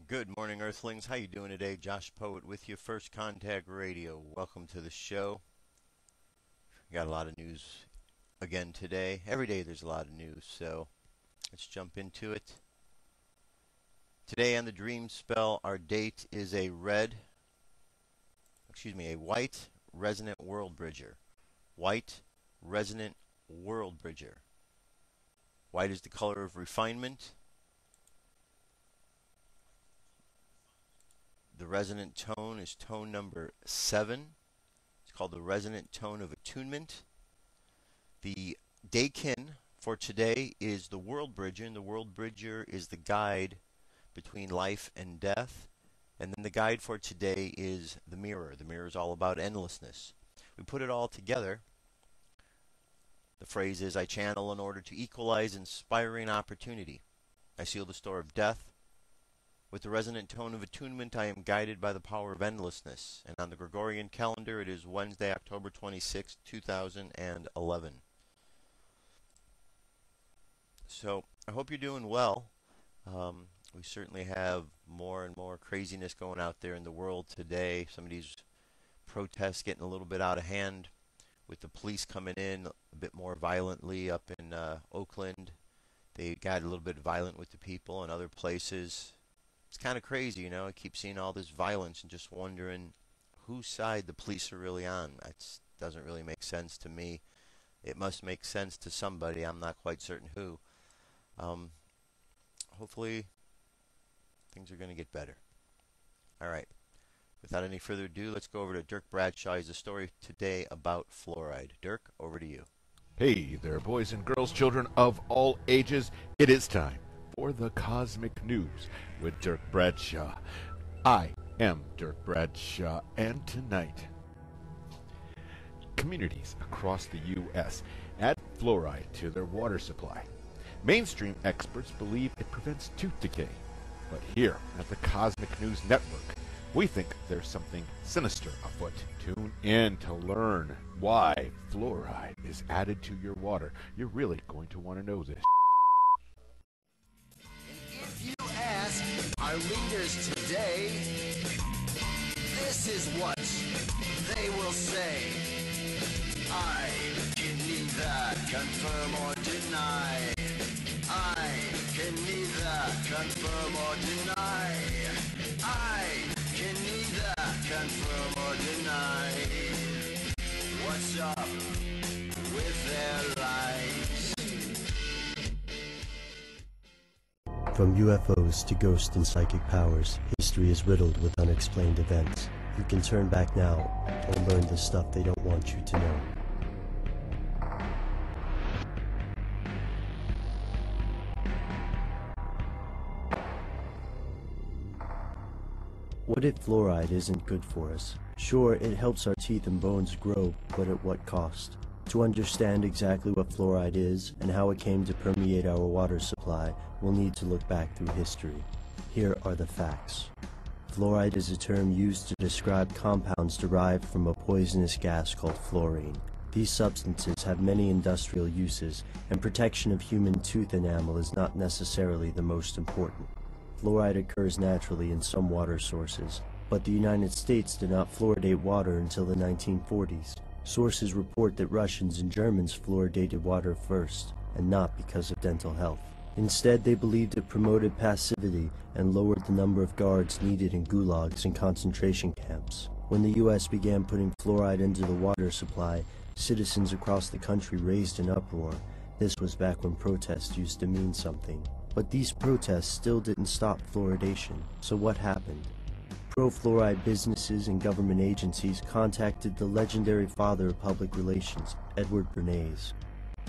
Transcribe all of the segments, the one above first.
Good morning, Earthlings. How you doing today? Josh Poet with you, First Contact Radio. Welcome to the show. We got a lot of news again today. Every day there's a lot of news, so let's jump into it. Today on the Dream Spell, our date is a white resonant world bridger. White resonant world bridger. White is the color of refinement. The resonant tone is tone number 7. It's called the resonant tone of attunement. The Daykin for today is the World Bridger, and the World Bridger is the guide between life and death. And then the guide for today is the Mirror. The Mirror is all about endlessness. We put it all together. The phrase is, I channel in order to equalize inspiring opportunity. I seal the store of death. With the resonant tone of attunement, I am guided by the power of endlessness. And on the Gregorian calendar, it is Wednesday, October 26, 2011. So, I hope you're doing well. We certainly have more and more craziness going out there in the world today. Some of these protests getting a little bit out of hand, with the police coming in a bit more violently up in Oakland. They got a little bit violent with the people in other places. It's kind of crazy, you know. I keep seeing all this violence and just wondering whose side the police are really on. That doesn't really make sense to me. It must make sense to somebody. I'm not quite certain who. Hopefully, things are going to get better. All right. Without any further ado, let's go over to Dirk Bradshaw. He has a story today about fluoride. Dirk, over to you. Hey there, boys and girls, children of all ages. It is time for the Cosmic News with Dirk Bradshaw. I am Dirk Bradshaw, and tonight, communities across the U.S. add fluoride to their water supply. Mainstream experts believe it prevents tooth decay. But here at the Cosmic News Network, we think there's something sinister afoot. Tune in to learn why fluoride is added to your water. You're really going to want to know this. If you ask our leaders today, this is what they will say. I can neither confirm or deny. I can neither confirm or deny. I can neither confirm or deny. What's up with their lives? From UFOs to ghost and psychic powers, history is riddled with unexplained events. You can turn back now and learn the stuff they don't want you to know. What if fluoride isn't good for us? Sure, it helps our teeth and bones grow, but at what cost? To understand exactly what fluoride is and how it came to permeate our water supply, we'll need to look back through history. Here are the facts. Fluoride is a term used to describe compounds derived from a poisonous gas called fluorine. These substances have many industrial uses, and protection of human tooth enamel is not necessarily the most important. Fluoride occurs naturally in some water sources, but the United States did not fluoridate water until the 1940s. Sources report that Russians and Germans fluoridated water first, and not because of dental health. Instead, they believed it promoted passivity and lowered the number of guards needed in gulags and concentration camps. When the U.S. began putting fluoride into the water supply, citizens across the country raised an uproar. This was back when protests used to mean something. But these protests still didn't stop fluoridation. So what happened? Pro-fluoride businesses and government agencies contacted the legendary father of public relations, Edward Bernays.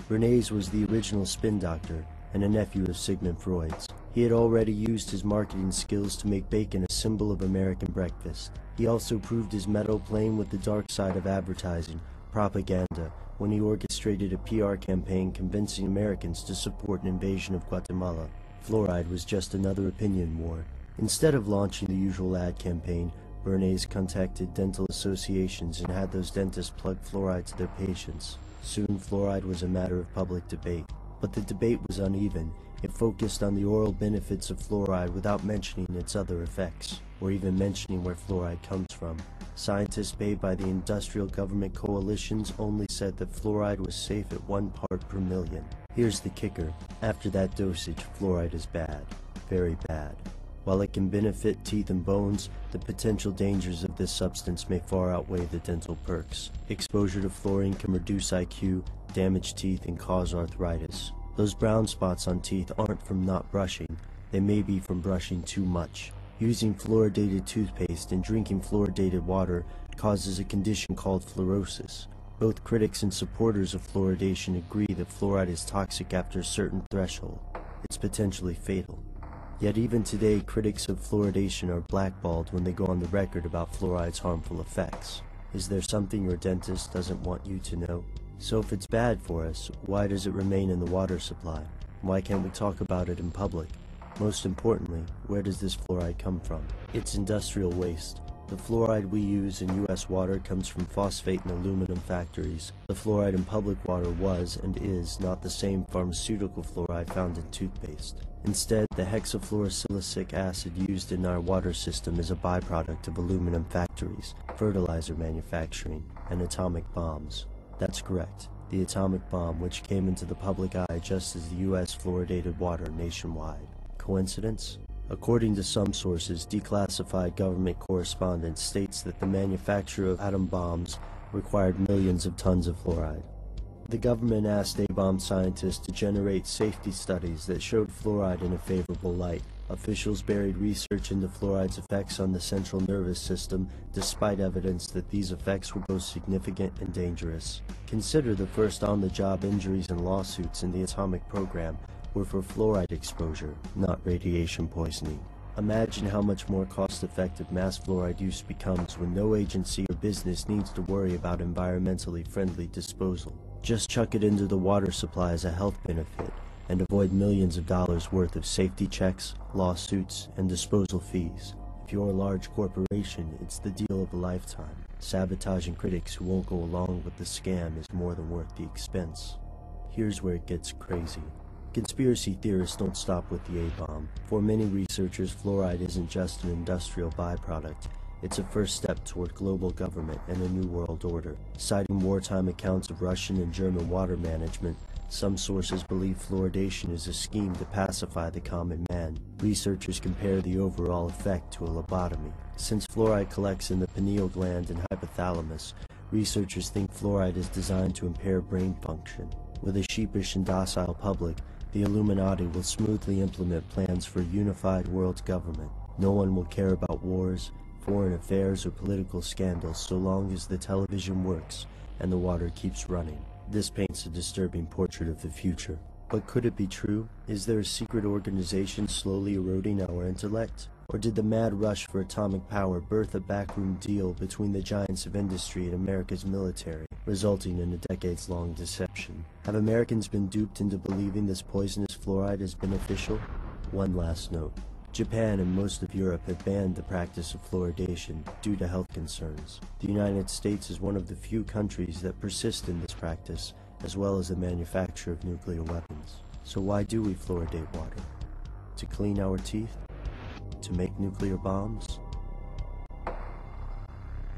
Bernays was the original spin doctor and a nephew of Sigmund Freud's. He had already used his marketing skills to make bacon a symbol of American breakfast. He also proved his mettle playing with the dark side of advertising, propaganda, when he orchestrated a PR campaign convincing Americans to support an invasion of Guatemala. Fluoride was just another opinion war. Instead of launching the usual ad campaign, Bernays contacted dental associations and had those dentists plug fluoride to their patients. Soon fluoride was a matter of public debate. But the debate was uneven. It focused on the oral benefits of fluoride without mentioning its other effects, or even mentioning where fluoride comes from. Scientists paid by the industrial government coalitions only said that fluoride was safe at 1 part per million. Here's the kicker. After that dosage, fluoride is bad. Very bad. While it can benefit teeth and bones, the potential dangers of this substance may far outweigh the dental perks. Exposure to fluorine can reduce IQ, damage teeth, and cause arthritis. Those brown spots on teeth aren't from not brushing, they may be from brushing too much. Using fluoridated toothpaste and drinking fluoridated water causes a condition called fluorosis. Both critics and supporters of fluoridation agree that fluoride is toxic after a certain threshold. It's potentially fatal. Yet even today, critics of fluoridation are blackballed when they go on the record about fluoride's harmful effects. Is there something your dentist doesn't want you to know? So if it's bad for us, why does it remain in the water supply? Why can't we talk about it in public? Most importantly, where does this fluoride come from? It's industrial waste. The fluoride we use in U.S. water comes from phosphate and aluminum factories. The fluoride in public water was and is not the same pharmaceutical fluoride found in toothpaste. Instead, the hexafluorosilicic acid used in our water system is a byproduct of aluminum factories, fertilizer manufacturing, and atomic bombs. That's correct. The atomic bomb, which came into the public eye just as the U.S. fluoridated water nationwide. Coincidence? According to some sources, declassified government correspondence states that the manufacture of atom bombs required millions of tons of fluoride. The government asked A-bomb scientists to generate safety studies that showed fluoride in a favorable light. Officials buried research into fluoride's effects on the central nervous system, despite evidence that these effects were both significant and dangerous. Consider the first on-the-job injuries and lawsuits in the atomic program were for fluoride exposure, not radiation poisoning. Imagine how much more cost-effective mass fluoride use becomes when no agency or business needs to worry about environmentally friendly disposal. Just chuck it into the water supply as a health benefit, and avoid millions of dollars worth of safety checks, lawsuits, and disposal fees. If you're a large corporation, it's the deal of a lifetime. Sabotaging critics who won't go along with the scam is more than worth the expense. Here's where it gets crazy. Conspiracy theorists don't stop with the A-bomb. For many researchers, fluoride isn't just an industrial byproduct. It's a first step toward global government and a new world order. Citing wartime accounts of Russian and German water management, some sources believe fluoridation is a scheme to pacify the common man. Researchers compare the overall effect to a lobotomy. Since fluoride collects in the pineal gland and hypothalamus, researchers think fluoride is designed to impair brain function. With a sheepish and docile public, the Illuminati will smoothly implement plans for a unified world government. No one will care about wars, foreign affairs, or political scandals so long as the television works and the water keeps running. This paints a disturbing portrait of the future. But could it be true? Is there a secret organization slowly eroding our intellect? Or did the mad rush for atomic power birth a backroom deal between the giants of industry and America's military, resulting in a decades-long deception? Have Americans been duped into believing this poisonous fluoride is beneficial? One last note. Japan and most of Europe have banned the practice of fluoridation due to health concerns. The United States is one of the few countries that persist in this practice, as well as the manufacture of nuclear weapons. So why do we fluoridate water? To clean our teeth? To make nuclear bombs?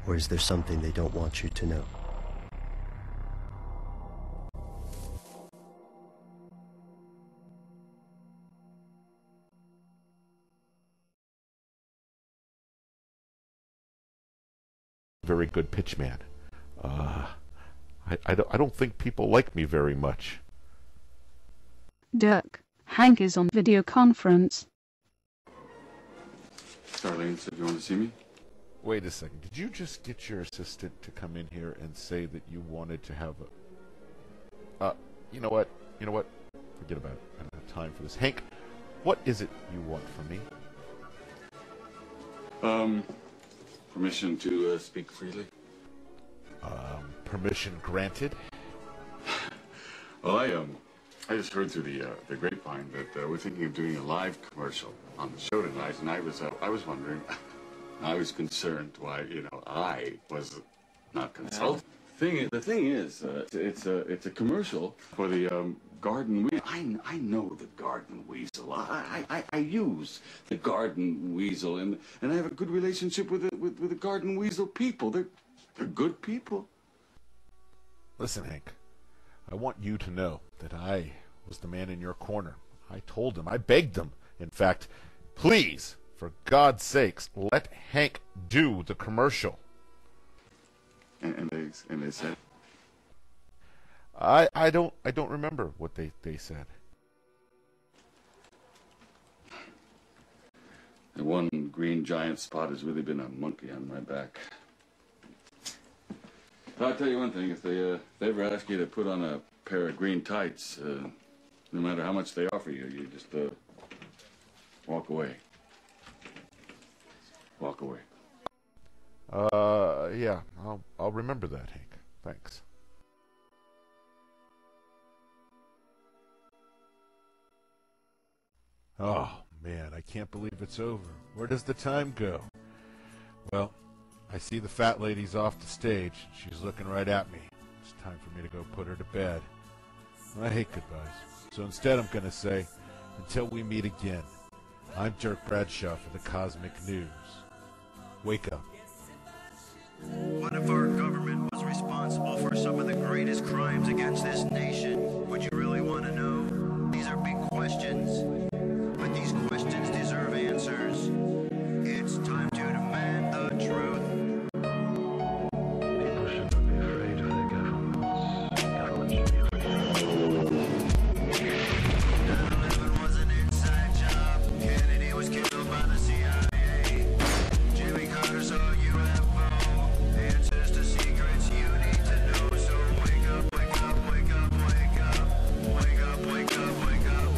Or is there something they don't want you to know? Very good pitchman. I don't think people like me very much. Dirk, Hank is on video conference. Darlene said you want to see me? Wait a second. Did you just get your assistant to come in here and say that you wanted to have a... You know what? Forget about it. I don't have time for this. Hank, what is it you want from me? Permission to speak freely? Permission granted? Well, I just heard through the grapevine that we're thinking of doing a live commercial on the show tonight, and I was wondering, I was concerned why, I was not consulted. The thing is, it's a commercial for the garden weasel. I know the garden weasel. I use the garden weasel, and I have a good relationship with the garden weasel people. They're good people. Listen, Hank, I want you to know that I was the man in your corner. I told him, I begged him. In fact, please, for God's sakes, let Hank do the commercial. And they said, I don't remember what they said. The one green giant spot has really been a monkey on my back. But I'll tell you one thing, if they ever ask you to put on a pair of green tights, no matter how much they offer you, you just walk away. Walk away. Yeah, I'll remember that, Hank. Thanks. Oh, man, I can't believe it's over. Where does the time go? Well, I see the fat lady's off the stage. She's looking right at me. It's time for me to go put her to bed. I hate goodbyes. So instead I'm going to say, until we meet again, I'm Dirk Bradshaw for the Cosmic News. Wake up. What if our government was responsible for some of the greatest crimes against this nation? Would you really want to know? These are big questions, but these questions deserve answers. It's time to demand the truth. People shouldn't be afraid of their governments. Governments should be afraid of 9/11 was an inside job. Kennedy was killed by the CIA. Jimmy Carter saw UFO. Answers to secrets you need to know. So wake up, wake up, wake up, wake up. Wake up, wake up, wake up.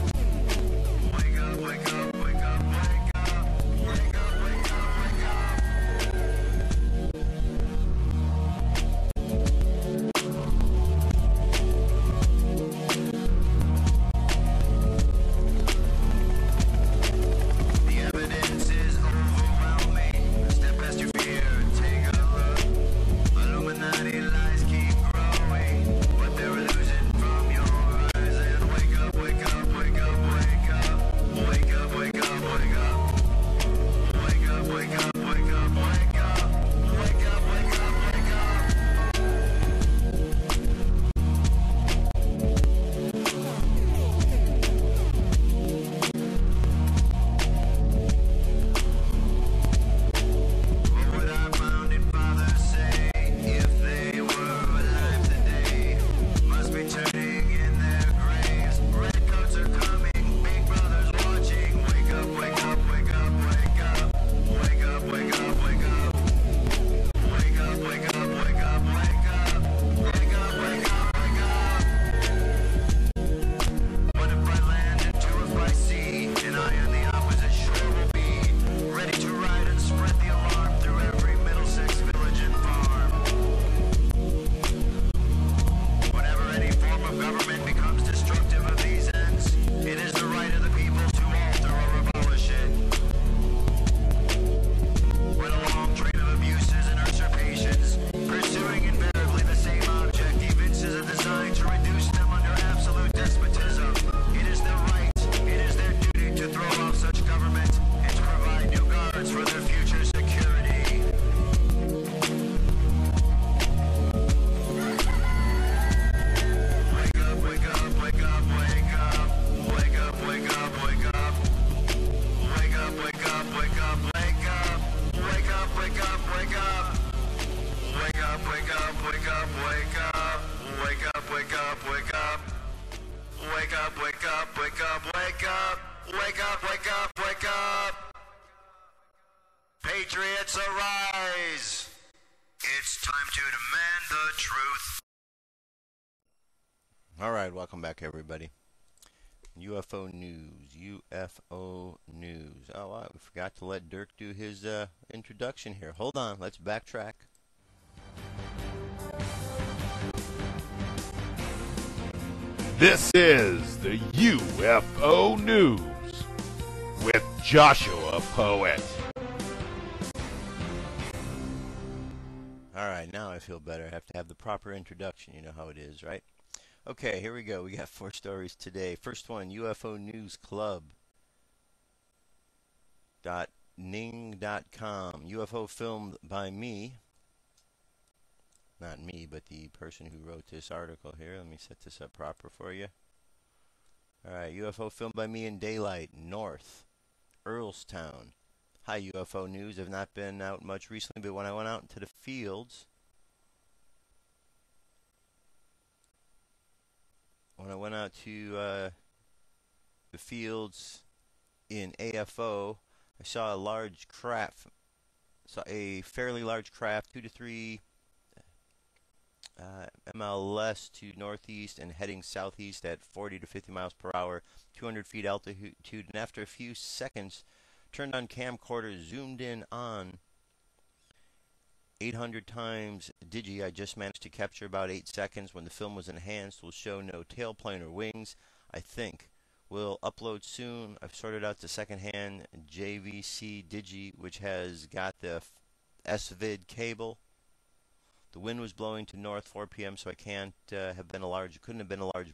Wake up, wake up, wake up, wake up. Wake up, wake up, wake up. The evidence is overwhelming. Step past your fear and take a look. Illuminati lies keep growing, but they're losing from your eyes. And wake up, wake up, wake up, wake up. Wake up, wake up, wake up. Wake up, wake up, wake up, wake up. Wake up, wake up, wake up. What would our founding fathers say if they were alive today? Must be turning in their graves. Redcoats are coming, Big Brother's watching. Wake up, wake up, wake up, wake up. Wake up, wake up, wake up. Wake up, wake up, wake up, wake up. Wake up, wake up, wake up. What if I land and two if I see? And I on the opposite shore will be ready to ride and spread the alarm through every Middlesex village and farm. Whenever any form of government becomes destructive of these ends, it is the right of the people to alter or abolish it. When a long train of abuses and usurpations, pursuing invariably the same object, evinces a design to reduce them under absolute despotism, it is their right, it is their duty to throw off such government and to provide new guards for their future security. Wake up, wake up, wake up, wake up. Wake up, wake up, wake up. Wake up, wake up, wake up, wake up. Wake up, wake up, wake up. Wake up, wake up, wake up, wake up. Wake up, wake up, wake up. Wake up, wake up, wake up, wake up. Wake up, wake up, wake up. Patriots arise. It's time to demand the truth. All right, welcome back, everybody. UFO news. UFO news. Oh, wow, we forgot to let Dirk do his introduction here. Hold on, let's backtrack. This is the UFO News with Joshua Poet. All right, now I feel better. I have to have the proper introduction. You know how it is, right? Okay, here we go. We got 4 stories today. First one, UFO News Club. .ning.com. UFO filmed by me. Not me, but the person who wrote this article here. Let me set this up proper for you. Alright, UFO filmed by me in daylight, north, Earlstown. Hi, UFO News. I've not been out much recently, but when I went out into the fields, the fields in AFO, I saw a fairly large craft, 2 to 3 MLS to northeast and heading southeast at 40 to 50 miles per hour, 200 feet altitude, and after a few seconds, turned on camcorder, zoomed in on 800 times digi. I just managed to capture about 8 seconds. When the film was enhanced, will show no tailplane or wings, I think. Will upload soon. I've sorted out the secondhand JVC digi, which has got the SVID cable. The wind was blowing to north 4 p.m., so I couldn't have been a large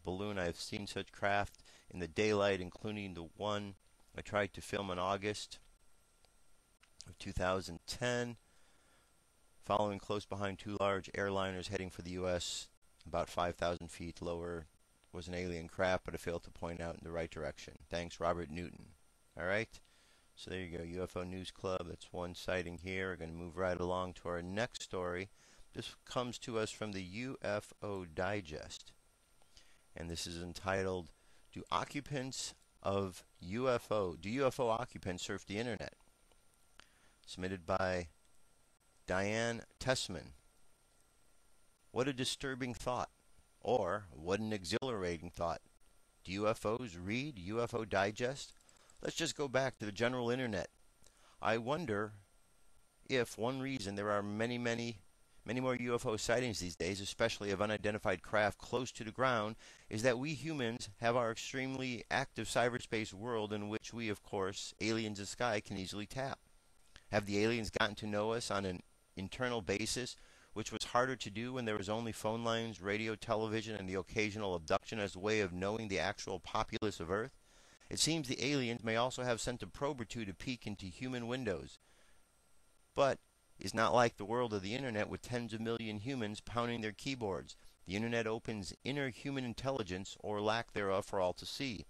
balloon. I have seen such craft in the daylight, including the one I tried to film in August of 2010. Following close behind 2 large airliners heading for the U.S. about 5,000 feet lower was an alien craft, but I failed to point out in the right direction. Thanks, Robert Newton. All right, so there you go, UFO News Club. That's one sighting here. We're going to move right along to our next story. This comes to us from the UFO Digest, and this is entitled, Do UFO occupants surf the internet? Submitted by Diane Tessman. What a disturbing thought, or what an exhilarating thought. Do UFOs read UFO Digest? Let's just go back to the general internet. I wonder if one reason there are many more UFO sightings these days, especially of unidentified craft close to the ground, is that we humans have our extremely active cyberspace world in which we, of course, aliens in the sky, can easily tap. Have the aliens gotten to know us on an internal basis, which was harder to do when there was only phone lines, radio, television, and the occasional abduction as a way of knowing the actual populace of Earth? It seems the aliens may also have sent a probe or two to peek into human windows. But it's not like the world of the internet with tens of million humans pounding their keyboards. The internet opens inner human intelligence, or lack thereof, for all to see.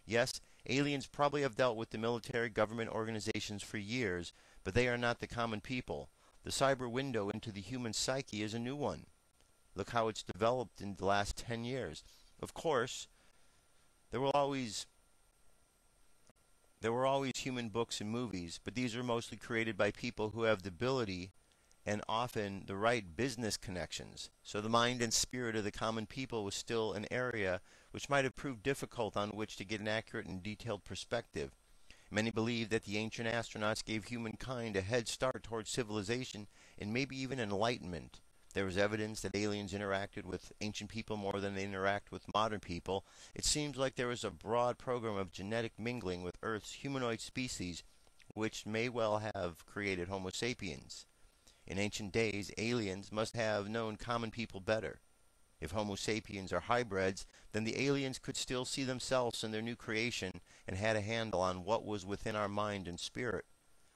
Yes, aliens probably have dealt with the military government organizations for years, but they are not the common people. The cyber window into the human psyche is a new one. Look how it's developed in the last 10 years. Of course, there were always human books and movies, but these are mostly created by people who have the ability and often the right business connections. So the mind and spirit of the common people was still an area which might have proved difficult on which to get an accurate and detailed perspective. Many believe that the ancient astronauts gave humankind a head start towards civilization and maybe even enlightenment. There was evidence that aliens interacted with ancient people more than they interact with modern people. It seems like there was a broad program of genetic mingling with Earth's humanoid species, which may well have created Homo sapiens. In ancient days, aliens must have known common people better. If Homo sapiens are hybrids, then the aliens could still see themselves in their new creation and had a handle on what was within our mind and spirit.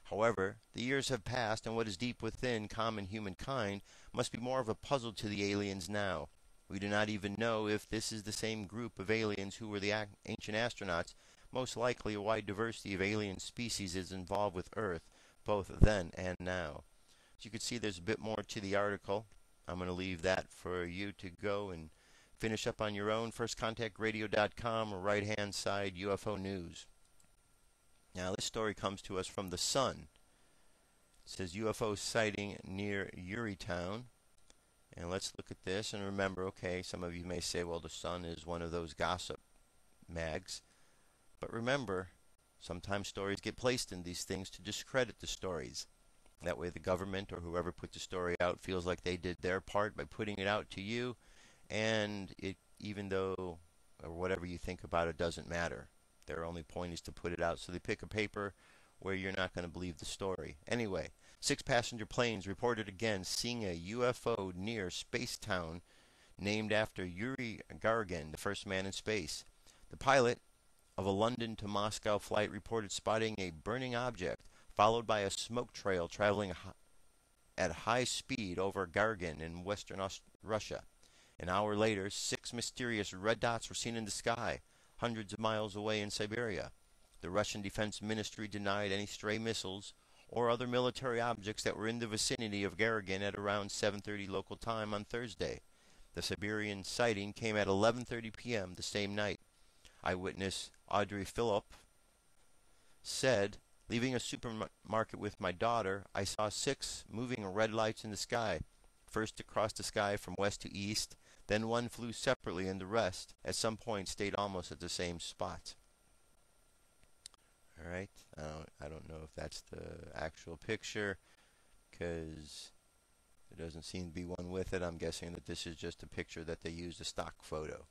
However, the years have passed, and what is deep within common humankind must be more of a puzzle to the aliens now. We do not even know if this is the same group of aliens who were the ancient astronauts. Most likely a wide diversity of alien species is involved with Earth, both then and now. As you can see, there's a bit more to the article. I'm going to leave that for you to go and finish up on your own. First, ContactRadio10, right-hand side, UFO News. Now, this story comes to us from The Sun. It says UFO sighting near Uritown. And let's look at this and remember, okay, some of you may say, well, The Sun is one of those gossip mags. But remember, sometimes stories get placed in these things to discredit the stories. That way the government or whoever put the story out feels like they did their part by putting it out to you, and it, even though or whatever you think about it, doesn't matter. Their only point is to put it out, so they pick a paper where you're not going to believe the story. Anyway, 6 passenger planes reported again seeing a UFO near Spacetown named after Yuri Gagarin, the first man in space. The pilot of a London to Moscow flight reported spotting a burning object, followed by a smoke trail traveling at high speed over Gagarin in western Russia. An hour later, 6 mysterious red dots were seen in the sky, hundreds of miles away in Siberia. The Russian Defense Ministry denied any stray missiles or other military objects that were in the vicinity of Gagarin at around 7:30 local time on Thursday. The Siberian sighting came at 11:30 p.m. the same night. Eyewitness Audrey Phillip said, "Leaving a supermarket with my daughter, I saw 6 moving red lights in the sky, first across the sky from west to east, then one flew separately and the rest, at some point, stayed almost at the same spot." All right, I don't know if that's the actual picture, because there doesn't seem to be one with it. I'm guessing that this is just a picture that they used, a stock photo.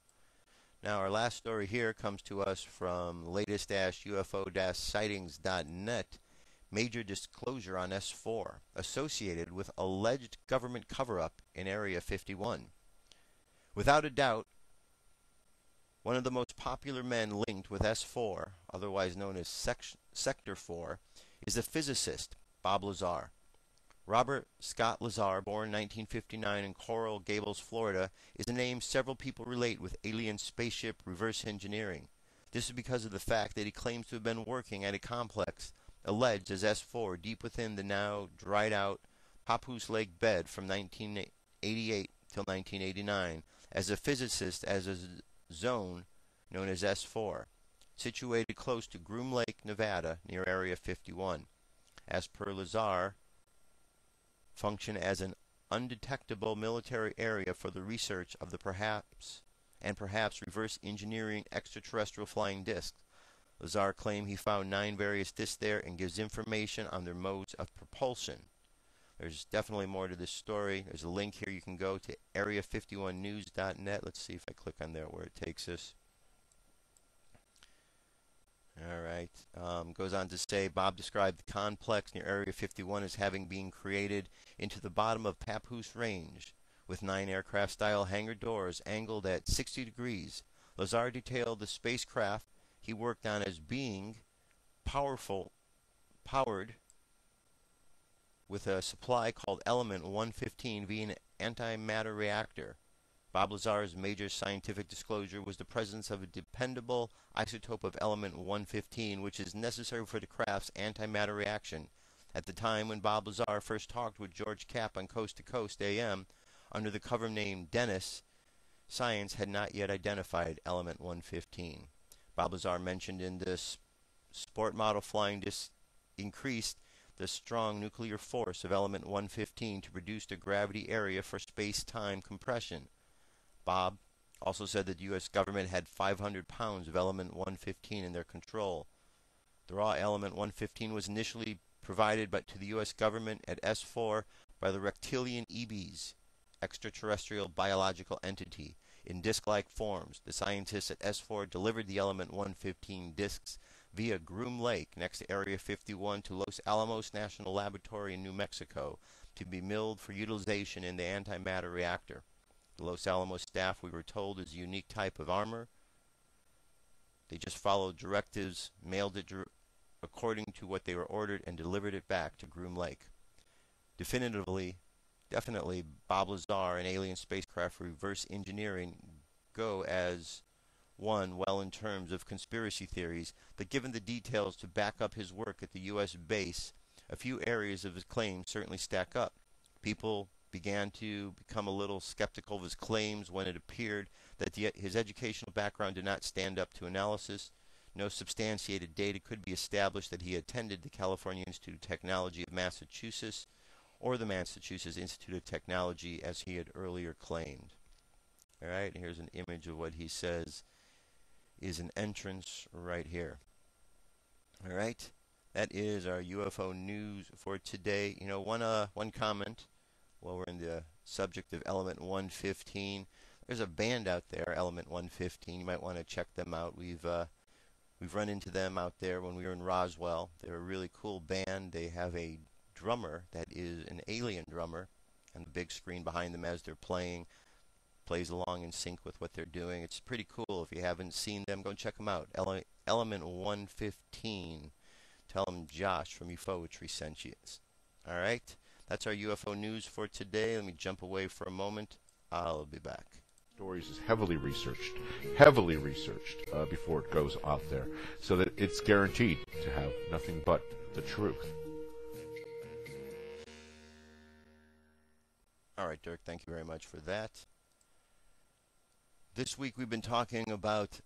Now, our last story here comes to us from latest-UFO-sightings.net. Major disclosure on S4 associated with alleged government cover-up in Area 51. Without a doubt, one of the most popular men linked with S4, otherwise known as Sector 4, is the physicist Bob Lazar. Robert Scott Lazar, born 1959 in Coral Gables, Florida, is a name several people relate with alien spaceship reverse engineering. This is because of the fact that he claims to have been working at a complex alleged as S4 deep within the now dried out Papoose Lake bed from 1988 till 1989 as a physicist as a zone known as S4, situated close to Groom Lake, Nevada, near Area 51. As per Lazar, function as an undetectable military area for the research of the perhaps reverse engineering extraterrestrial flying discs. Lazar claimed he found 9 various discs there and gives information on their modes of propulsion. There's definitely more to this story. There's a link here. You can go to area51news.net. Let's see if I click on there where it takes us. All right. Goes on to say, Bob described the complex near Area 51 as having been created into the bottom of Papoose Range, with 9 aircraft-style hangar doors angled at 60 degrees. Lazar detailed the spacecraft he worked on as being powered with a supply called Element 115 via an antimatter reactor. Bob Lazar's major scientific disclosure was the presence of a dependable isotope of element 115, which is necessary for the craft's antimatter reaction. At the time when Bob Lazar first talked with George Kapp on Coast to Coast AM, under the cover name Dennis, science had not yet identified element 115. Bob Lazar mentioned in this sport model flying disc increased the strong nuclear force of element 115 to produce the gravity area for space-time compression. Bob also said that the U.S. government had 500 pounds of element 115 in their control. The raw element 115 was initially provided to the U.S. government at S4 by the reptilian EBs, extraterrestrial biological entity, in disc-like forms. The scientists at S4 delivered the element 115 discs via Groom Lake next to Area 51 to Los Alamos National Laboratory in New Mexico to be milled for utilization in the antimatter reactor. The Los Alamos staff, we were told, is a unique type of armor. They just followed directives, mailed it according to what they were ordered, and delivered it back to Groom Lake. Definitely, Bob Lazar and alien spacecraft reverse engineering go as one well in terms of conspiracy theories, but given the details to back up his work at the U.S. base, a few areas of his claims certainly stack up. People began to become a little skeptical of his claims when it appeared that his educational background did not stand up to analysis. No substantiated data could be established that he attended the California Institute of Technology of Massachusetts or the Massachusetts Institute of Technology as he had earlier claimed. All right, here's an image of what he says is an entrance right here. All right, that is our UFO news for today. You know, one comment while we're in the subject of Element 115. There's a band out there, Element 115. You might want to check them out. We've run into them out there when we were in Roswell. They're a really cool band. They have a drummer that is an alien drummer on the big screen behind them as they're playing. plays along in sync with what they're doing. It's pretty cool. If you haven't seen them, go check them out. Element 115. Tell them Josh from UFOetry sent you. All right? That's our UFO news for today. Let me jump away for a moment. I'll be back. Stories is heavily researched before it goes out there, so that it's guaranteed to have nothing but the truth. All right, Dirk, thank you very much for that. This week we've been talking about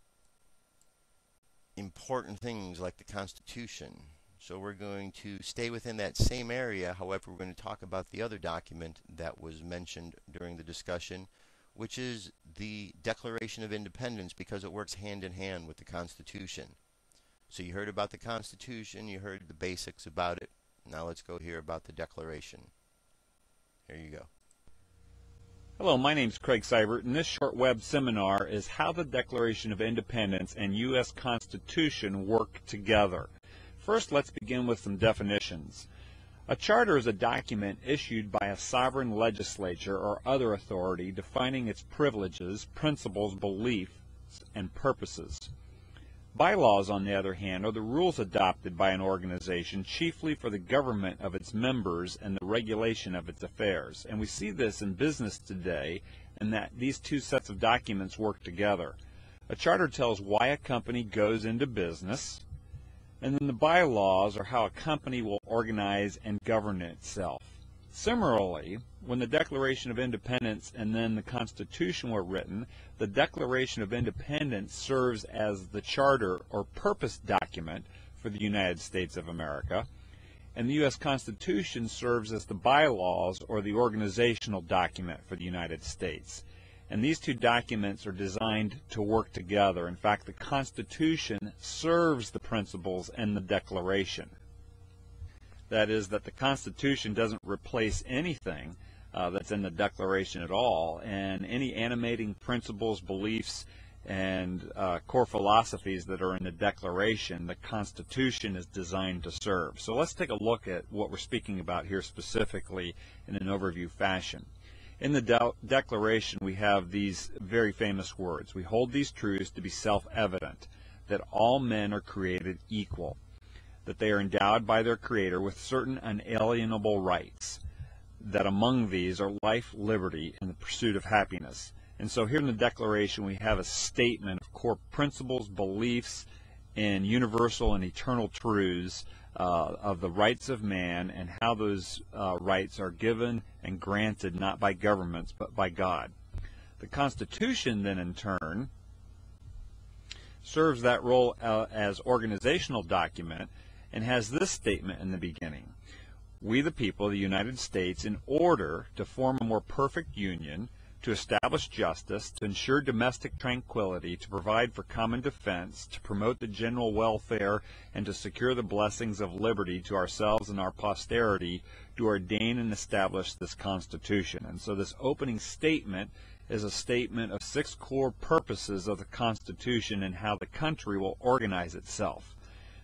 important things like the Constitution. So we're going to stay within that same area. However, we're going to talk about the other document that was mentioned during the discussion, which is the Declaration of Independence, because it works hand in hand with the Constitution. So you heard about the Constitution, you heard the basics about it. Now let's go hear about the Declaration. Here you go. Hello, my name is Craig Seibert, and this short web seminar is how the Declaration of Independence and U.S. Constitution work together. First, let's begin with some definitions. A charter is a document issued by a sovereign legislature or other authority defining its privileges, principles, beliefs, and purposes. Bylaws, on the other hand, are the rules adopted by an organization chiefly for the government of its members and the regulation of its affairs. And we see this in business today, in that these two sets of documents work together. A charter tells why a company goes into business, and then the bylaws are how a company will organize and govern itself. Similarly, when the Declaration of Independence and then the Constitution were written, the Declaration of Independence serves as the charter or purpose document for the United States of America, and the U.S. Constitution serves as the bylaws or the organizational document for the United States. And these two documents are designed to work together. In fact, the Constitution serves the principles in the Declaration. That is, that the Constitution doesn't replace anything that's in the Declaration at all, and any animating principles, beliefs, and core philosophies that are in the Declaration, the Constitution is designed to serve. So let's take a look at what we're speaking about here specifically in an overview fashion. In the Declaration, we have these very famous words. We hold these truths to be self-evident, that all men are created equal, that they are endowed by their Creator with certain unalienable rights, that among these are life, liberty, and the pursuit of happiness. And so here in the Declaration, we have a statement of core principles, beliefs, and universal and eternal truths of the rights of man, and how those rights are given and granted not by governments but by God. The Constitution then in turn serves that role as organizational document and has this statement in the beginning: we the people of the United States, in order to form a more perfect union, to establish justice, to ensure domestic tranquility, to provide for common defense, to promote the general welfare, and to secure the blessings of liberty to ourselves and our posterity, do ordain and establish this Constitution. And so this opening statement is a statement of 6 core purposes of the Constitution and how the country will organize itself.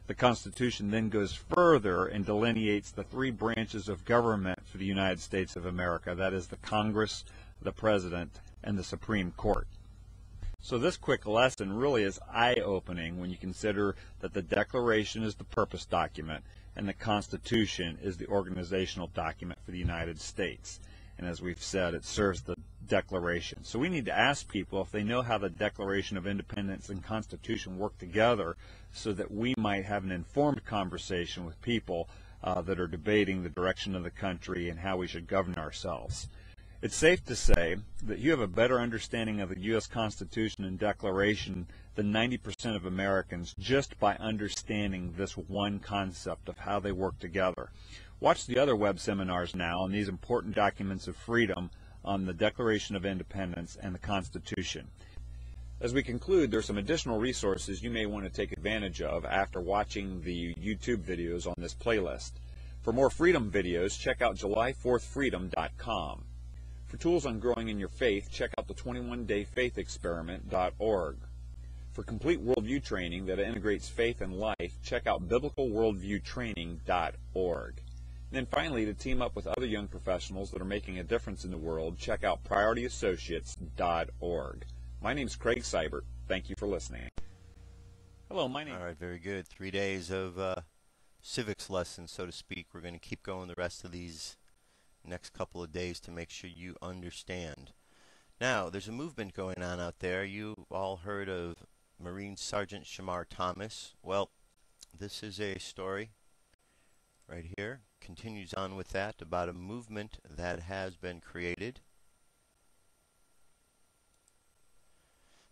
The Constitution then goes further and delineates the 3 branches of government for the United States of America. That is the Congress, the President, and the Supreme Court. So this quick lesson really is eye-opening when you consider that the Declaration is the purpose document and the Constitution is the organizational document for the United States. And as we've said, it serves the Declaration. So we need to ask people if they know how the Declaration of Independence and Constitution work together, so that we might have an informed conversation with people that are debating the direction of the country and how we should govern ourselves. It's safe to say that you have a better understanding of the U.S. Constitution and Declaration than 90% of Americans just by understanding this one concept of how they work together. Watch the other web seminars now on these important documents of freedom on the Declaration of Independence and the Constitution. As we conclude, there are some additional resources you may want to take advantage of after watching the YouTube videos on this playlist. For more freedom videos, check out July4thfreedom.com. For tools on growing in your faith, check out the 21dayfaithexperiment.org. For complete worldview training that integrates faith and life, check out biblicalworldviewtraining.org. And then finally, to team up with other young professionals that are making a difference in the world, check out PriorityAssociates.org. My name is Craig Seibert. Thank you for listening. Hello, my name. All right, very good. 3 days of civics lessons, so to speak. We're going to keep going the rest of these next couple of days to make sure you understand. Now, there's a movement going on out there. You all heard of Marine Sergeant Shamar Thomas. Well, this is a story right here. Continues on with that about a movement that has been created.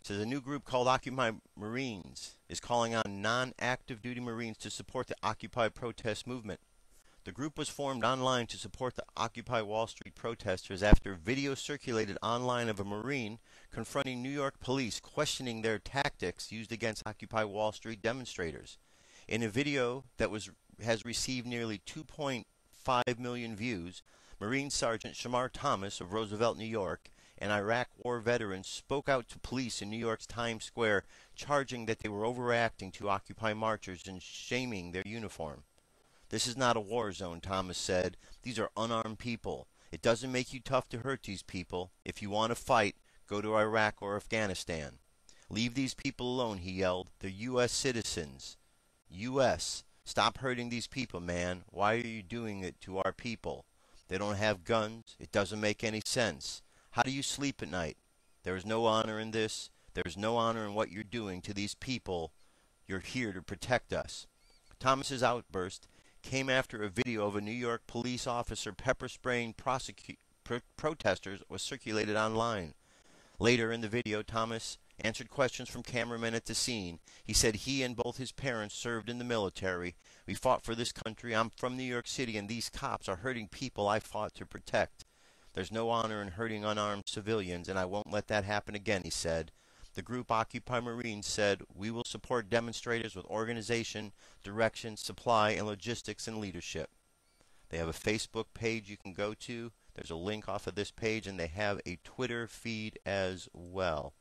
It says a new group called Occupy Marines is calling on non-active duty Marines to support the Occupy protest movement. The group was formed online to support the Occupy Wall Street protesters after video circulated online of a Marine confronting New York police, questioning their tactics used against Occupy Wall Street demonstrators. In a video that has received nearly 2.5 million views, Marine Sergeant Shamar Thomas of Roosevelt, New York, an Iraq War veteran, spoke out to police in New York's Times Square, charging that they were overreacting to Occupy marchers and shaming their uniform. "This is not a war zone," Thomas said. "These are unarmed people. It doesn't make you tough to hurt these people. If you want to fight, go to Iraq or Afghanistan. Leave these people alone," he yelled. "They're U.S. citizens. U.S. Stop hurting these people, man. Why are you doing it to our people? They don't have guns. It doesn't make any sense. How do you sleep at night? There is no honor in this. There is no honor in what you're doing to these people. You're here to protect us." Thomas's outburst came after a video of a New York police officer pepper spraying protesters was circulated online. Later in the video, Thomas answered questions from cameramen at the scene. He said he and both his parents served in the military. "We fought for this country. I'm from New York City, and these cops are hurting people I fought to protect. There's no honor in hurting unarmed civilians, and I won't let that happen again," he said. The group Occupy Marines said, "We will support demonstrators with organization, direction, supply, and logistics and leadership." They have a Facebook page you can go to. There's a link off of this page, and they have a Twitter feed as well.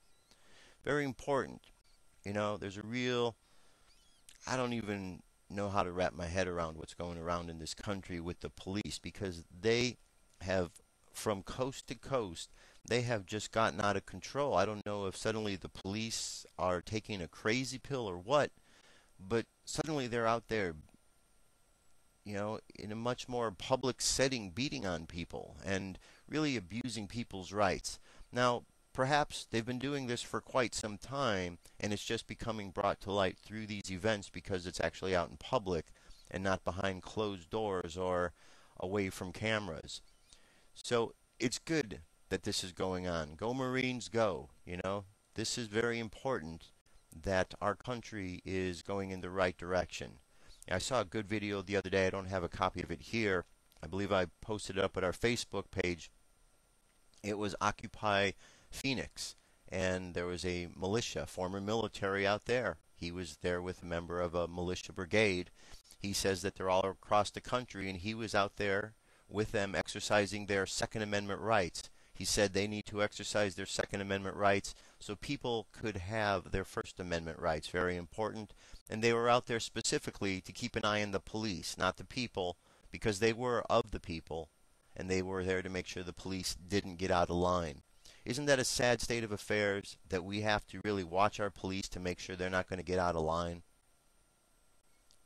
Very important. You know, there's a real, I don't even know how to wrap my head around what's going around in this country with the police, because they have, from coast to coast, they have just gotten out of control. I don't know if suddenly the police are taking a crazy pill or what, but suddenly they're out there, you know, in a much more public setting, beating on people and really abusing people's rights. Now, perhaps they've been doing this for quite some time, and it's just becoming brought to light through these events because it's actually out in public and not behind closed doors or away from cameras. So it's good that this is going on. Go Marines, go. You know, this is very important that our country is going in the right direction. I saw a good video the other day. I don't have a copy of it here. I believe I posted it up at our Facebook page. It was Occupy Phoenix, and there was a militia, former military out there. He was there with a member of a militia brigade. He says that they're all across the country, and he was out there with them exercising their Second Amendment rights. He said they need to exercise their Second Amendment rights so people could have their First Amendment rights. Very important. And they were out there specifically to keep an eye on the police, not the people, because they were of the people, and they were there to make sure the police didn't get out of line. Isn't that a sad state of affairs, that we have to really watch our police to make sure they're not going to get out of line?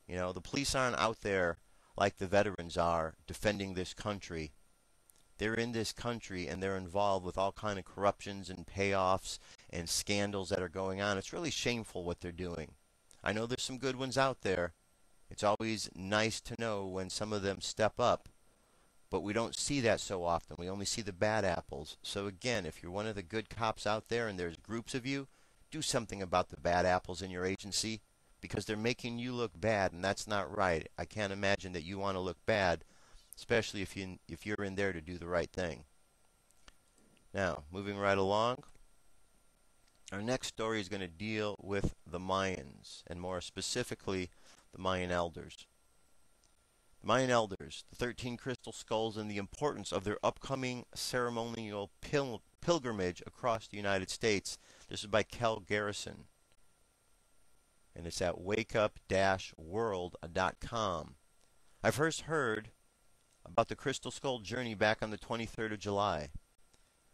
You know, the police aren't out there like the veterans are defending this country. They're in this country, and they're involved with all kind of corruptions and payoffs and scandals that are going on. It's really shameful what they're doing. I know there's some good ones out there. It's always nice to know when some of them step up, but we don't see that so often. We only see the bad apples. So again, if you're one of the good cops out there and there's groups of you, do something about the bad apples in your agency, because they're making you look bad, and that's not right. I can't imagine that you want to look bad, especially if you're in there to do the right thing. Now, moving right along, our next story is going to deal with the Mayans, and more specifically, the Mayan Elders. The Mayan Elders, the 13 crystal skulls, and the importance of their upcoming ceremonial pilgrimage across the United States. This is by Kel Garrison, and it's at wakeup-world.com. I first heard about the Crystal Skull journey back on the 23rd of July.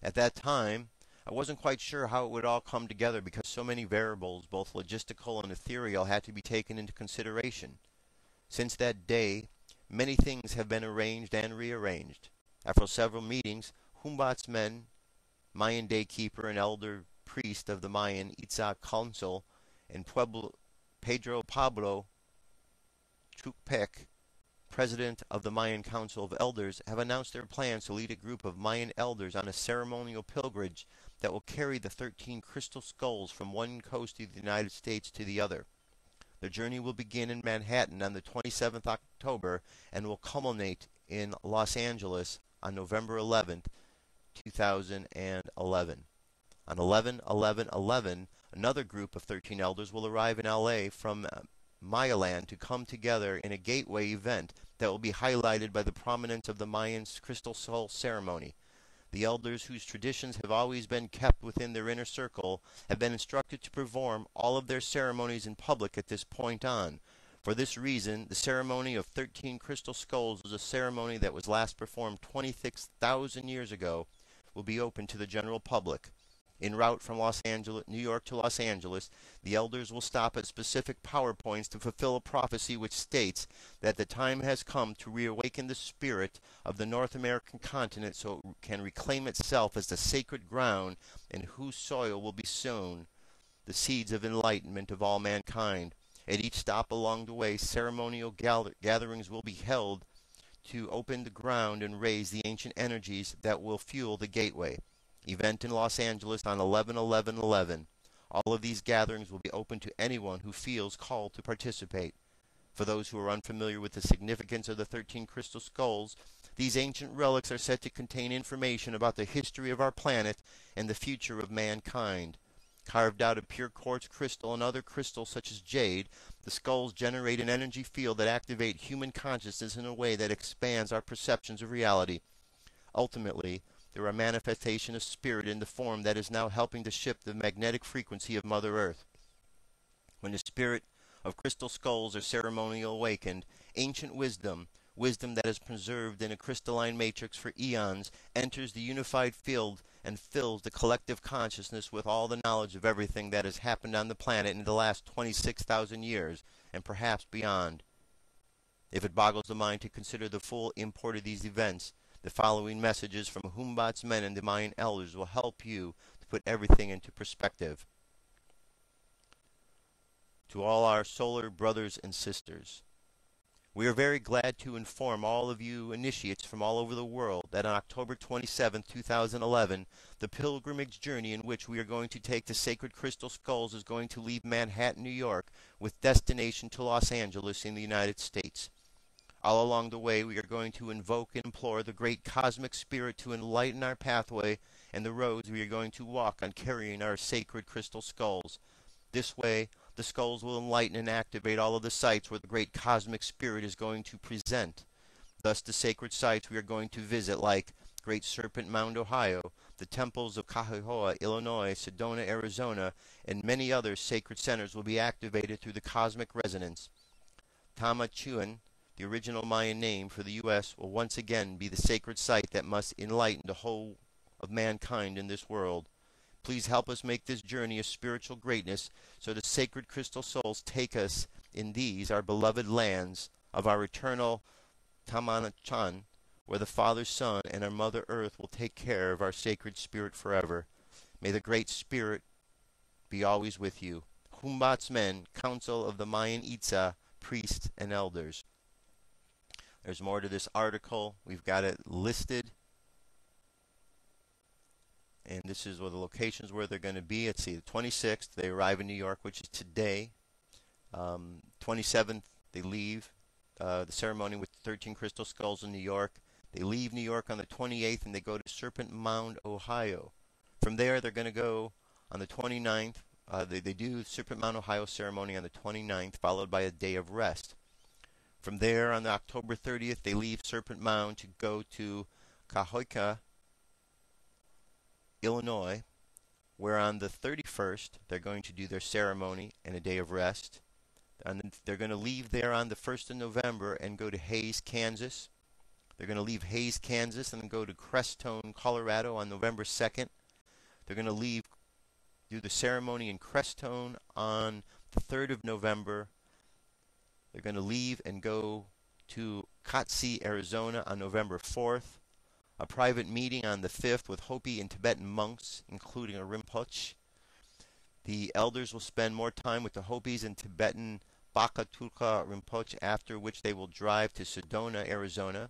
At that time, I wasn't quite sure how it would all come together because so many variables, both logistical and ethereal, had to be taken into consideration. Since that day, many things have been arranged and rearranged. After several meetings, Humbolt's men, Mayan daykeeper and elder priest of the Mayan Itzá Council, and Pedro Pablo Chukpek, president of the Mayan Council of Elders, have announced their plans to lead a group of Mayan elders on a ceremonial pilgrimage that will carry the 13 crystal skulls from one coast of the United States to the other. The journey will begin in Manhattan on the 27th October and will culminate in Los Angeles on November 11th, 2011. On 11/11/11, another group of 13 elders will arrive in LA from Mayaland to come together in a gateway event that will be highlighted by the prominence of the Mayan Crystal Skull ceremony. The elders, whose traditions have always been kept within their inner circle, have been instructed to perform all of their ceremonies in public at this point on. For this reason, the ceremony of 13 crystal skulls was a ceremony that was last performed 26,000 years ago, will be open to the general public. En route from New York to Los Angeles, the elders will stop at specific power points to fulfill a prophecy which states that the time has come to reawaken the spirit of the North American continent so it can reclaim itself as the sacred ground in whose soil will be sown the seeds of enlightenment of all mankind. At each stop along the way, ceremonial gatherings will be held to open the ground and raise the ancient energies that will fuel the gateway. Event in Los Angeles on 11/11/11. All of these gatherings will be open to anyone who feels called to participate. For those who are unfamiliar with the significance of the 13 crystal skulls, these ancient relics are said to contain information about the history of our planet and the future of mankind. Carved out of pure quartz crystal and other crystals such as jade, the skulls generate an energy field that activates human consciousness in a way that expands our perceptions of reality. Ultimately, they're a manifestation of spirit in the form that is now helping to shift the magnetic frequency of Mother Earth. When the spirit of crystal skulls are ceremonially awakened, ancient wisdom that is preserved in a crystalline matrix for eons, enters the unified field and fills the collective consciousness with all the knowledge of everything that has happened on the planet in the last 26,000 years, and perhaps beyond. If it boggles the mind to consider the full import of these events, the following messages from Humbolt's men and the Mayan elders will help you to put everything into perspective. To all our solar brothers and sisters, we are very glad to inform all of you initiates from all over the world that on October 27, 2011, the pilgrimage journey in which we are going to take the sacred crystal skulls is going to leave Manhattan, New York, with destination to Los Angeles in the United States. All along the way, we are going to invoke and implore the great cosmic spirit to enlighten our pathway and the roads we are going to walk on carrying our sacred crystal skulls. This way, the skulls will enlighten and activate all of the sites where the great cosmic spirit is going to present. Thus, the sacred sites we are going to visit, like Great Serpent Mound, Ohio, the temples of Cahoehoa, Illinois, Sedona, Arizona, and many other sacred centers will be activated through the cosmic resonance. Tamachuan, the original Mayan name for the U.S., will once again be the sacred site that must enlighten the whole of mankind in this world. Please help us make this journey of spiritual greatness so the sacred crystal souls take us in these, our beloved lands of our eternal Tamanachan, where the Father, Son, and our Mother Earth will take care of our sacred spirit forever. May the Great Spirit be always with you. Humbolt's men, Council of the Mayan Itzá, priests and elders. There's more to this article. We've got it listed. And this is where the locations where they're going to be. Let's see, the 26th, they arrive in New York, which is today. 27th, they leave the ceremony with the 13 crystal skulls in New York. They leave New York on the 28th, and they go to Serpent Mound, Ohio. From there, they're going to go on the 29th. They do Serpent Mound, Ohio ceremony on the 29th, followed by a day of rest. From there, on October 30th, they leave Serpent Mound to go to Cahoehoa, Illinois, where on the 31st, they're going to do their ceremony and a day of rest. And they're going to leave there on the 1st of November and go to Hays, Kansas. They're going to leave Hays, Kansas, and then go to Crestone, Colorado on November 2nd. They're going to do the ceremony in Crestone on the 3rd of November. They're going to leave and go to Kotze, Arizona on November 4th. A private meeting on the 5th with Hopi and Tibetan monks, including a Rinpoche. The elders will spend more time with the Hopis and Tibetan Baka Tulka Rinpoche, after which they will drive to Sedona, Arizona.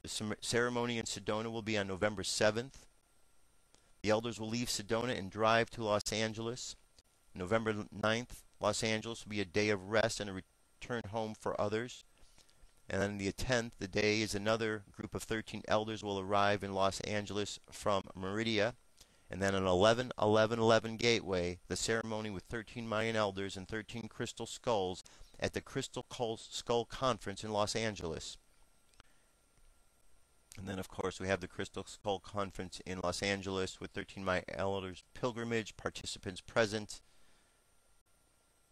The ceremony in Sedona will be on November 7th. The elders will leave Sedona and drive to Los Angeles. November 9th, Los Angeles will be a day of rest and a return home for others. And on the 10th, the day is another group of 13 elders will arrive in Los Angeles from Meridia. And then on 11-11-11 Gateway, the ceremony with 13 Mayan elders and 13 crystal skulls at the Crystal Skull Conference in Los Angeles. And then, of course, we have the Crystal Skull Conference in Los Angeles with 13 Mayan elders pilgrimage, participants present.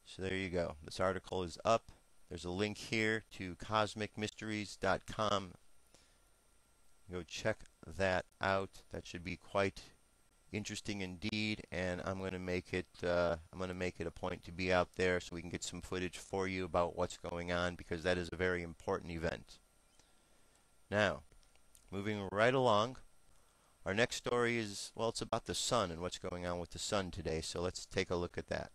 So there you go. This article is up. There's a link here to cosmicmysteries.com. Go check that out. That should be quite interesting indeed, and I'm going to make it a point to be out there so we can get some footage for you about what's going on, because that is a very important event. Now, moving right along, our next story is, well, it's about the sun and what's going on with the sun today, so let's take a look at that.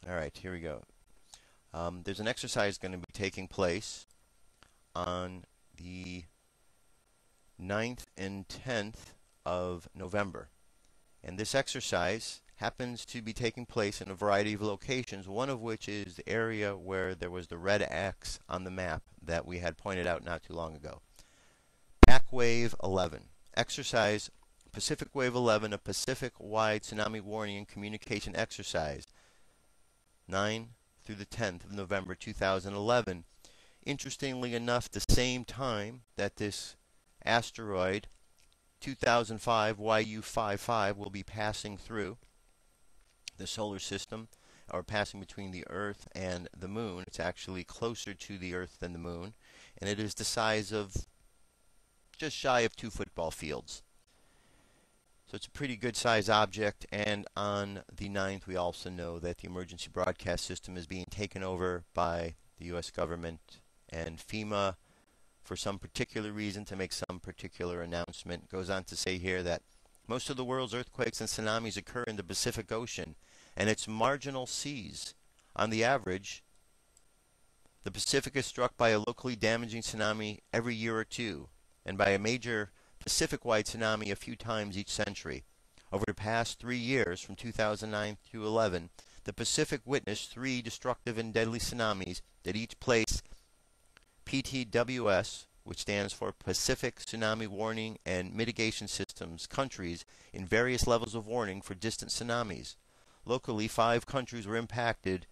All right, here we go. There's an exercise going to be taking place on the 9th and 10th of November. And this exercise happens to be taking place in a variety of locations, one of which is the area where there was the red X on the map that we had pointed out not too long ago. PAC Wave 11. Exercise Pacific Wave 11, a Pacific-wide tsunami warning and communication exercise, 9 through the 10th of November 2011. Interestingly enough, the same time that this asteroid 2005 YU55 will be passing through the solar system, or passing between the Earth and the Moon. It's actually closer to the Earth than the Moon, and it is the size of just shy of 2 football fields. So it's a pretty good size object, and on the 9th we also know that the emergency broadcast system is being taken over by the U.S. government and FEMA for some particular reason to make some particular announcement. Goes on to say here that most of the world's earthquakes and tsunamis occur in the Pacific Ocean and its marginal seas. On the average, the Pacific is struck by a locally damaging tsunami every year or two, and by a major Pacific-wide tsunami a few times each century. Over the past 3 years, from 2009 to 11, the Pacific witnessed 3 destructive and deadly tsunamis that each placed PTWS, which stands for Pacific Tsunami Warning and Mitigation Systems, countries in various levels of warning for distant tsunamis. Locally, 5 countries were impacted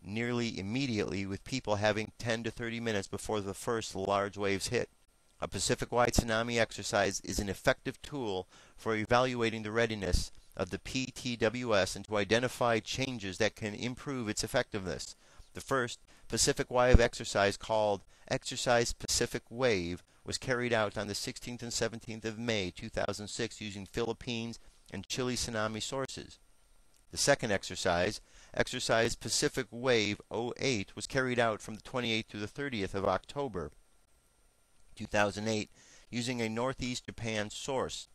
nearly immediately, with people having 10 to 30 minutes before the first large waves hit. A Pacific-wide tsunami exercise is an effective tool for evaluating the readiness of the PTWS and to identify changes that can improve its effectiveness. The first Pacific-wide exercise, called Exercise Pacific Wave, was carried out on the 16th and 17th of May 2006 using Philippines and Chile tsunami sources. The second exercise, Exercise Pacific Wave 08, was carried out from the 28th to the 30th of October 2008 using a Northeast Japan source.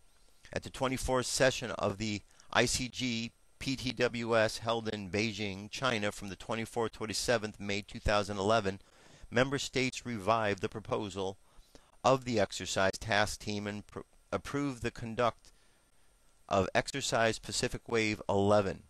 At the 24th session of the ICG PTWS held in Beijing, China from the 24th to 27th May 2011, member states revived the proposal of the exercise task team and approved the conduct of Exercise Pacific Wave 11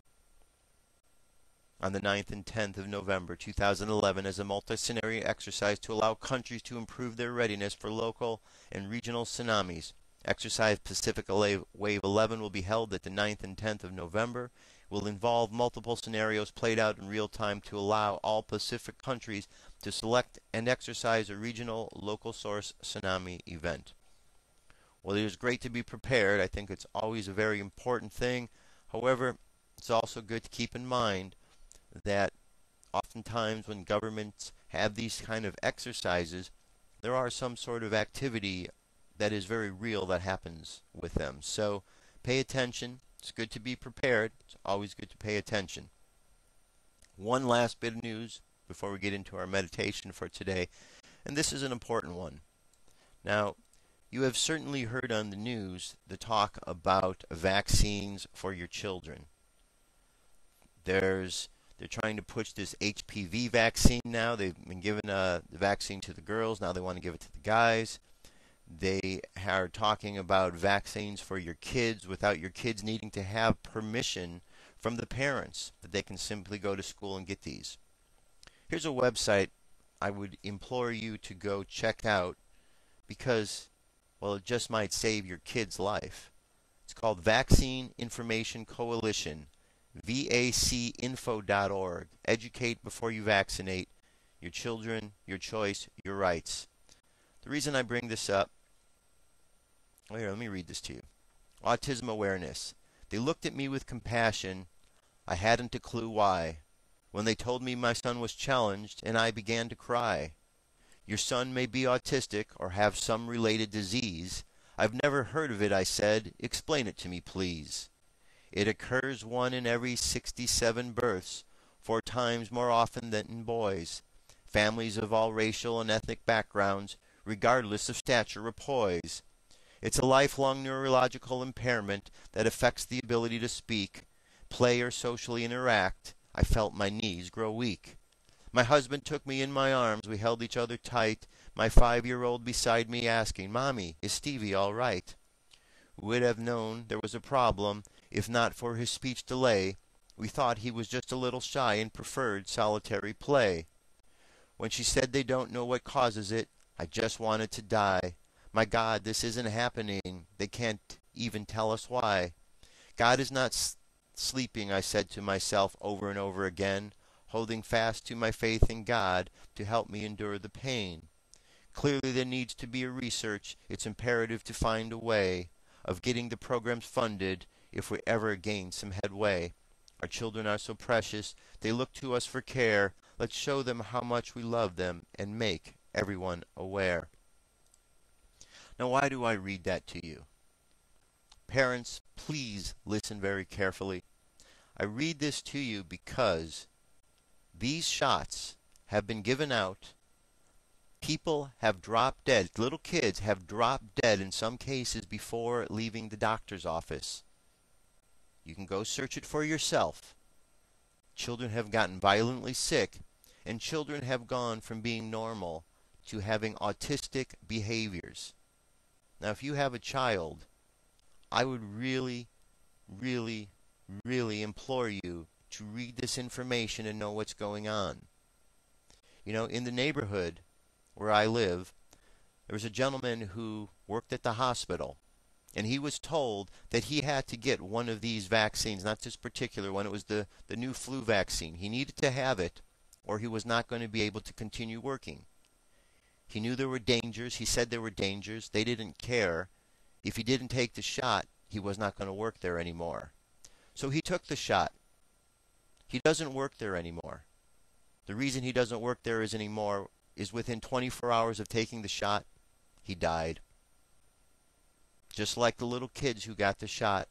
on the 9th and 10th of November 2011 as a multi-scenario exercise to allow countries to improve their readiness for local and regional tsunamis. Exercise Pacific Wave 11 will be held at the 9th and 10th of November. It will involve multiple scenarios played out in real time to allow all Pacific countries to select and exercise a regional local source tsunami event. Well, it is great to be prepared. I think it's always a very important thing. However, it's also good to keep in mind that oftentimes when governments have these kind of exercises, there are some sort of activity that is very real that happens with them. So pay attention. It's good to be prepared. It's always good to pay attention. One last bit of news before we get into our meditation for today, and this is an important one. Now, you have certainly heard on the news the talk about vaccines for your children. They're trying to push this HPV vaccine now. They've been giving the vaccine to the girls. Now they want to give it to the guys. They are talking about vaccines for your kids without your kids needing to have permission from the parents, that they can simply go to school and get these. Here's a website I would implore you to go check out because, well, it just might save your kid's life. It's called Vaccine Information Coalition, vacinfo.org. Educate before you vaccinate. Your children, your choice, your rights. The reason I bring this up, oh, here, let me read this to you. Autism awareness. They looked at me with compassion. I hadn't a clue why. When they told me my son was challenged, and I began to cry. Your son may be autistic or have some related disease. I've never heard of it, I said. Explain it to me, please. It occurs 1 in every 67 births, 4 times more often than in boys. Families of all racial and ethnic backgrounds, regardless of stature or poise. It's a lifelong neurological impairment that affects the ability to speak, play, or socially interact. I felt my knees grow weak. My husband took me in my arms. We held each other tight, my 5-year-old beside me asking, Mommy, is Stevie all right? would have known there was a problem if not for his speech delay. We thought he was just a little shy and preferred solitary play. When she said they don't know what causes it, I just wanted to die. My God, this isn't happening. They can't even tell us why. God is not sleeping, I said to myself over and over again, holding fast to my faith in God to help me endure the pain. Clearly there needs to be a research. It's imperative to find a way of getting the programs funded if we ever gain some headway. Our children are so precious. They look to us for care. Let's show them how much we love them and make everyone aware. Now, why do I read that to you? Parents, please listen very carefully. I read this to you because these shots have been given out. People have dropped dead. Little kids have dropped dead in some cases before leaving the doctor's office. You can go search it for yourself. Children have gotten violently sick, and children have gone from being normal to having autistic behaviors. Now, if you have a child, I would really, really, really implore you to read this information and know what's going on. You know, in the neighborhood where I live, there was a gentleman who worked at the hospital, and he was told that he had to get one of these vaccines, not this particular one. It was the new flu vaccine. He needed to have it, or he was not going to be able to continue working. He knew there were dangers. He said there were dangers. They didn't care. If he didn't take the shot, he was not going to work there anymore. So he took the shot. He doesn't work there anymore. The reason he doesn't work there anymore is within 24 hours of taking the shot, he died. Just like the little kids who got the shot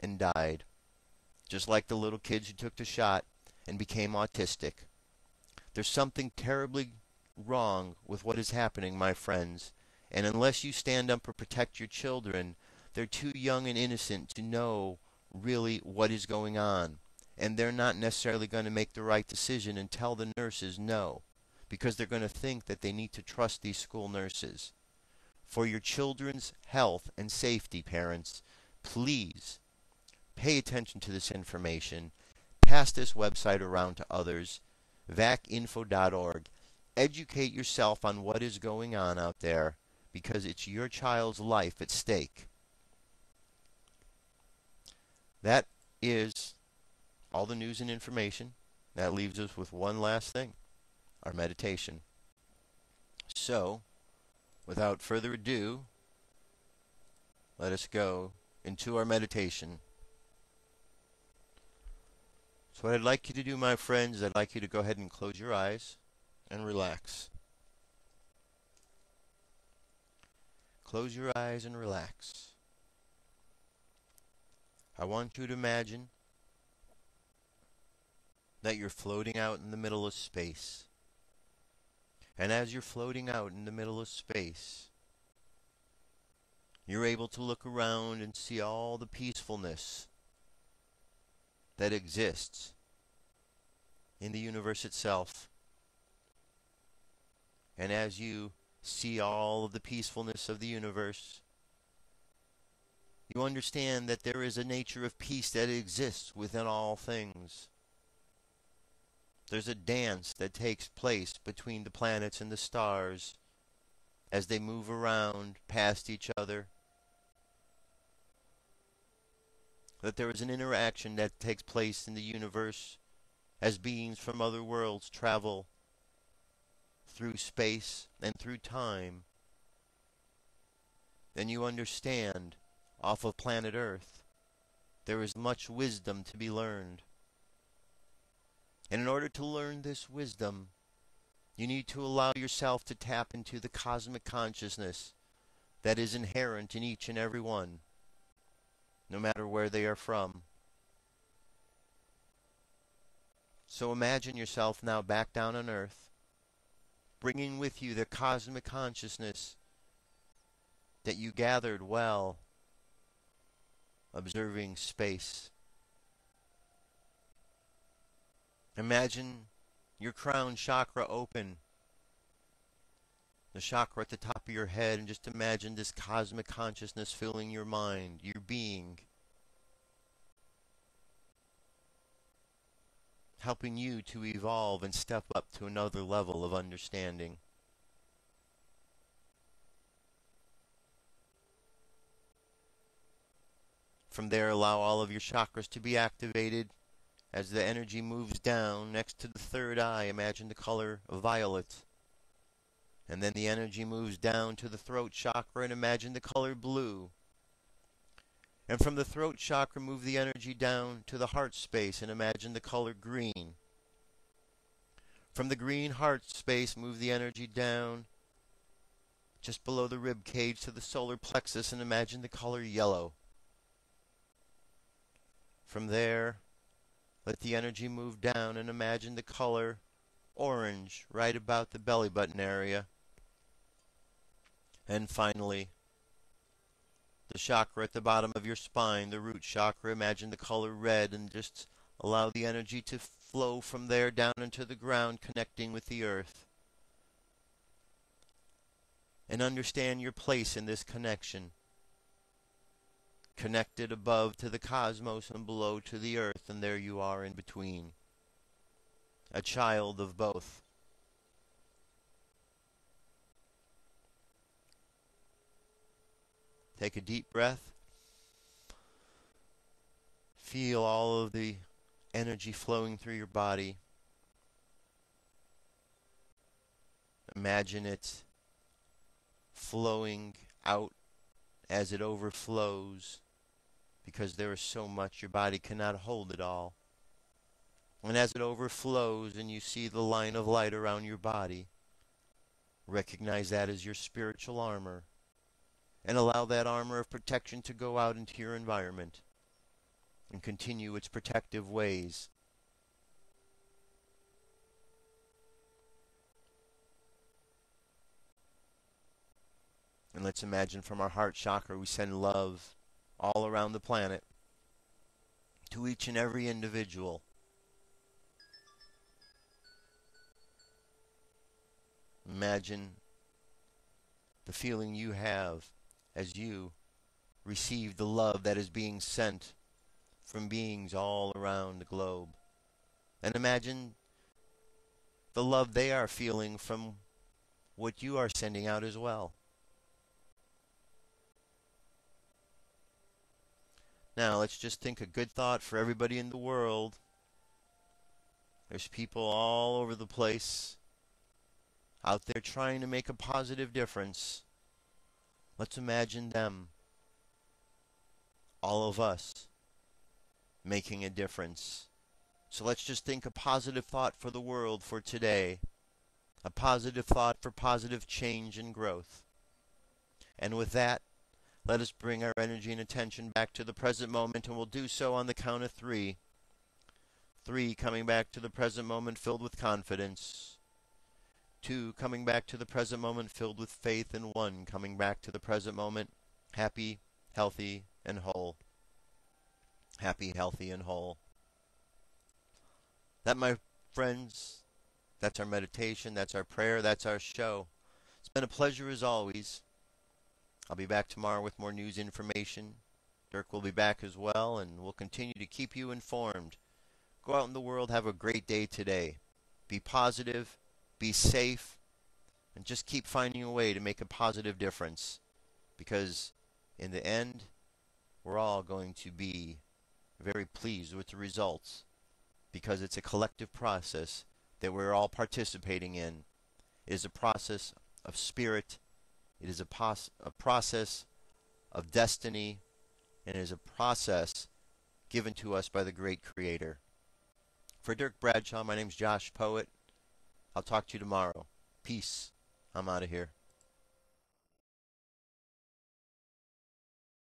and died. Just like the little kids who took the shot and became autistic. There's something terribly wrong with what is happening, my friends, and unless you stand up and protect your children, they're too young and innocent to know really what is going on, and they're not necessarily going to make the right decision and tell the nurses no, because they're going to think that they need to trust these school nurses. For your children's health and safety, parents, please pay attention to this information. Pass this website around to others, vacinfo.org. Educate yourself on what is going on out there, because it's your child's life at stake. That is all the news and information. That leaves us with one last thing, our meditation. So, without further ado, let us go into our meditation. So what I'd like you to do, my friends, I'd like you to go ahead and close your eyes and relax. Close your eyes and relax. I want you to imagine that you're floating out in the middle of space. And as you're floating out in the middle of space, you're able to look around and see all the peacefulness that exists in the universe itself. And as you see all of the peacefulness of the universe, you understand that there is a nature of peace that exists within all things. There's a dance that takes place between the planets and the stars as they move around past each other. That there is an interaction that takes place in the universe as beings from other worlds travel through space and through time. Then you understand, off of planet Earth, there is much wisdom to be learned. And in order to learn this wisdom, you need to allow yourself to tap into the cosmic consciousness that is inherent in each and every one, no matter where they are from. So imagine yourself now back down on Earth, bringing with you the cosmic consciousness that you gathered while observing space. Imagine your crown chakra open, the chakra at the top of your head, and just imagine this cosmic consciousness filling your mind, your being, helping you to evolve and step up to another level of understanding. From there, allow all of your chakras to be activated. As the energy moves down next to the third eye, imagine the color violet. And then the energy moves down to the throat chakra and imagine the color blue. And from the throat chakra, move the energy down to the heart space and imagine the color green. From the green heart space, move the energy down just below the rib cage to the solar plexus and imagine the color yellow. From there, let the energy move down and imagine the color orange right about the belly button area. And finally, the chakra at the bottom of your spine, the root chakra, imagine the color red and just allow the energy to flow from there down into the ground, connecting with the earth. And understand your place in this connection. Connected above to the cosmos and below to the earth, and there you are in between. A child of both. Take a deep breath. Feel all of the energy flowing through your body. Imagine it flowing out as it overflows, because there is so much your body cannot hold it all. And as it overflows and you see the line of light around your body, recognize that as your spiritual armor, and allow that armor of protection to go out into your environment and continue its protective ways. And let's imagine from our heart chakra we send love all around the planet to each and every individual. Imagine the feeling you have as you receive the love that is being sent from beings all around the globe. And imagine the love they are feeling from what you are sending out as well. Now, let's just think a good thought for everybody in the world. There's people all over the place out there trying to make a positive difference. Let's imagine them, all of us, making a difference. So let's just think a positive thought for the world for today. A positive thought for positive change and growth. And with that, let us bring our energy and attention back to the present moment, and we'll do so on the count of 3. 3, coming back to the present moment filled with confidence. 2, coming back to the present moment filled with faith. And 1, coming back to the present moment happy, healthy, and whole. Happy, healthy, and whole. That, my friends, that's our meditation, that's our prayer, that's our show. It's been a pleasure as always. I'll be back tomorrow with more news information. Dirk will be back as well, and we'll continue to keep you informed. Go out in the world, have a great day today. Be positive, be safe, and just keep finding a way to make a positive difference. Because in the end, we're all going to be very pleased with the results. Because it's a collective process that we're all participating in. It is a process of spirit. It is a process of destiny, and it is a process given to us by the great Creator. For Dirk Bradshaw, my name's Josh Poet. I'll talk to you tomorrow. Peace. I'm out of here.